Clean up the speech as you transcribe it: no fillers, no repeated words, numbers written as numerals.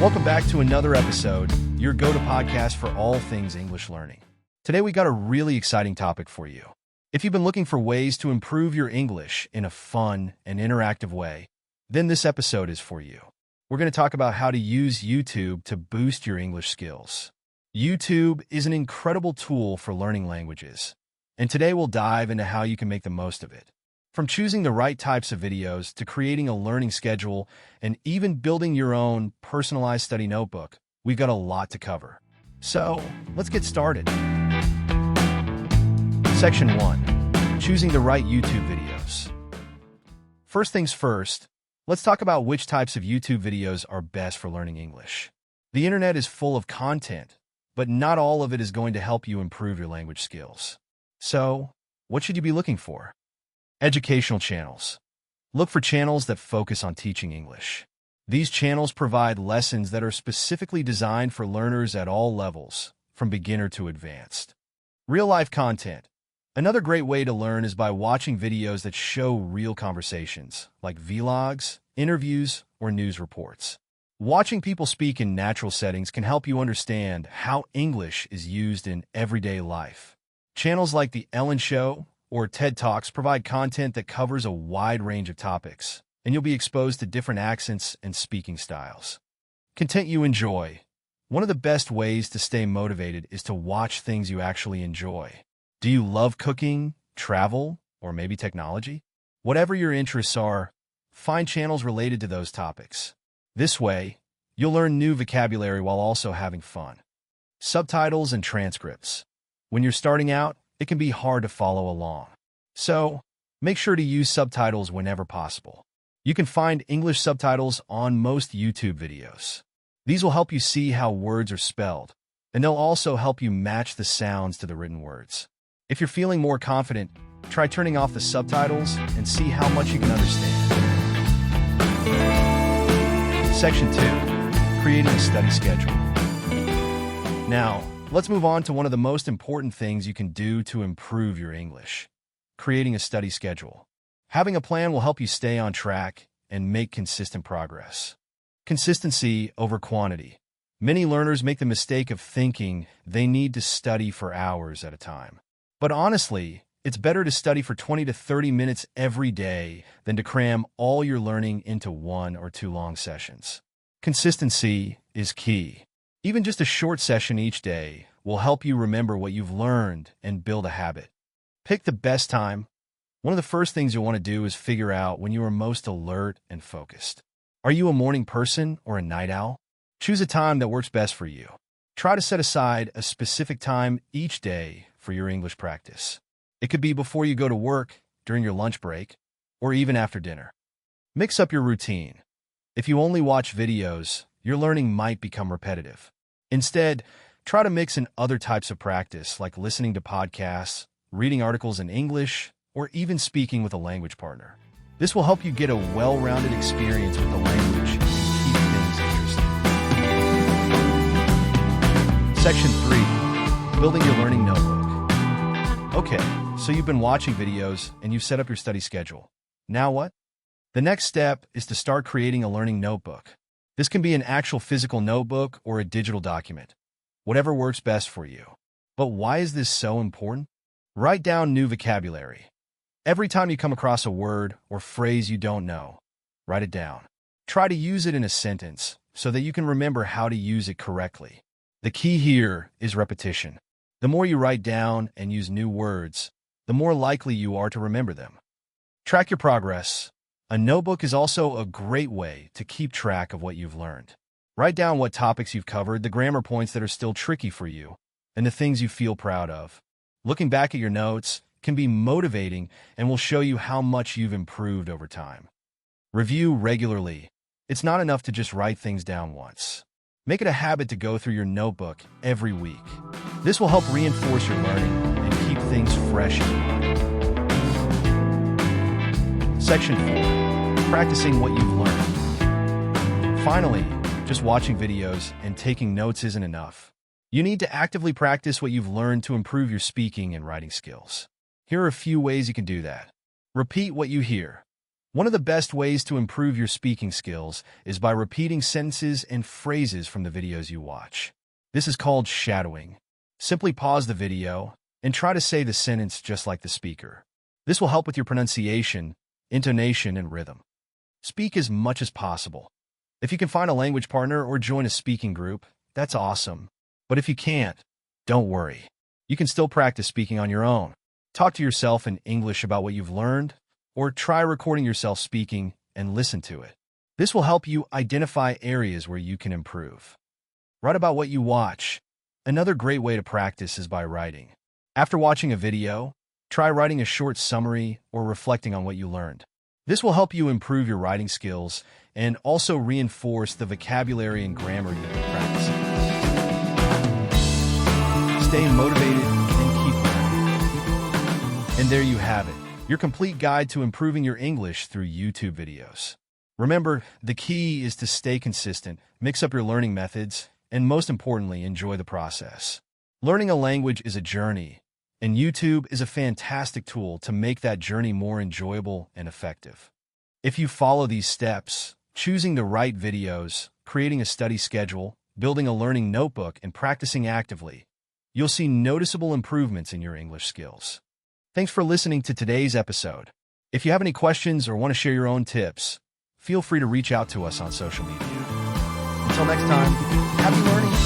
Welcome back to another episode, your go-to podcast for all things English learning. Today we got a really exciting topic for you. If you've been looking for ways to improve your English in a fun and interactive way, then this episode is for you. We're going to talk about how to use YouTube to boost your English skills. YouTube is an incredible tool for learning languages, and today we'll dive into how you can make the most of it. From choosing the right types of videos to creating a learning schedule and even building your own personalized study notebook, we've got a lot to cover. So, let's get started. Section 1. Choosing the right YouTube videos. First things first, let's talk about which types of YouTube videos are best for learning English. The internet is full of content, but not all of it is going to help you improve your language skills. So, what should you be looking for? Educational channels. Look for channels that focus on teaching English. These channels provide lessons that are specifically designed for learners at all levels, from beginner to advanced. Real-life content. Another great way to learn is by watching videos that show real conversations, like vlogs, interviews, or news reports. Watching people speak in natural settings can help you understand how English is used in everyday life. Channels like The Ellen Show or TED Talks provide content that covers a wide range of topics, and you'll be exposed to different accents and speaking styles. Content you enjoy. One of the best ways to stay motivated is to watch things you actually enjoy. Do you love cooking, travel, or maybe technology? Whatever your interests are, find channels related to those topics. This way, you'll learn new vocabulary while also having fun. Subtitles and transcripts. When you're starting out, it can be hard to follow along. So, make sure to use subtitles whenever possible. You can find English subtitles on most YouTube videos. These will help you see how words are spelled, and they'll also help you match the sounds to the written words. If you're feeling more confident, try turning off the subtitles and see how much you can understand. Section 2. Creating a study schedule. Now, let's move on to one of the most important things you can do to improve your English. Creating a study schedule. Having a plan will help you stay on track and make consistent progress. Consistency over quantity. Many learners make the mistake of thinking they need to study for hours at a time. But honestly, it's better to study for 20 to 30 minutes every day than to cram all your learning into 1 or 2 long sessions. Consistency is key. Even just a short session each day will help you remember what you've learned and build a habit. Pick the best time. One of the first things you'll want to do is figure out when you are most alert and focused. Are you a morning person or a night owl? Choose a time that works best for you. Try to set aside a specific time each day for your English practice. It could be before you go to work, during your lunch break, or even after dinner. Mix up your routine. If you only watch videos, your learning might become repetitive. Instead, try to mix in other types of practice like listening to podcasts, reading articles in English, or even speaking with a language partner. This will help you get a well-rounded experience with the language and keep things interesting. Section 3. Building your learning notebook. Okay, so you've been watching videos and you've set up your study schedule. Now what? The next step is to start creating a learning notebook. This can be an actual physical notebook or a digital document. Whatever works best for you. But why is this so important? Write down new vocabulary. Every time you come across a word or phrase you don't know, write it down. Try to use it in a sentence so that you can remember how to use it correctly. The key here is repetition. The more you write down and use new words, the more likely you are to remember them. Track your progress. A notebook is also a great way to keep track of what you've learned. Write down what topics you've covered, the grammar points that are still tricky for you, and the things you feel proud of. Looking back at your notes can be motivating and will show you how much you've improved over time. Review regularly. It's not enough to just write things down once. Make it a habit to go through your notebook every week. This will help reinforce your learning and keep things fresh in your mind. Section 4. Practicing what you've learned. Finally, just watching videos and taking notes isn't enough. You need to actively practice what you've learned to improve your speaking and writing skills. Here are a few ways you can do that. Repeat what you hear. One of the best ways to improve your speaking skills is by repeating sentences and phrases from the videos you watch. This is called shadowing. Simply pause the video and try to say the sentence just like the speaker. This will help with your pronunciation, intonation, and rhythm. Speak as much as possible. If you can find a language partner or join a speaking group, that's awesome. But if you can't, don't worry. You can still practice speaking on your own. Talk to yourself in English about what you've learned, or try recording yourself speaking and listen to it. This will help you identify areas where you can improve. Write about what you watch. Another great way to practice is by writing. After watching a video, try writing a short summary or reflecting on what you learned. This will help you improve your writing skills and also reinforce the vocabulary and grammar you've been practicing. Stay motivated and keep learning. And there you have it, your complete guide to improving your English through YouTube videos. Remember, the key is to stay consistent, mix up your learning methods, and most importantly, enjoy the process. Learning a language is a journey, and YouTube is a fantastic tool to make that journey more enjoyable and effective. If you follow these steps, choosing the right videos, creating a study schedule, building a learning notebook, and practicing actively, you'll see noticeable improvements in your English skills. Thanks for listening to today's episode. If you have any questions or want to share your own tips, feel free to reach out to us on social media. Until next time, happy learning!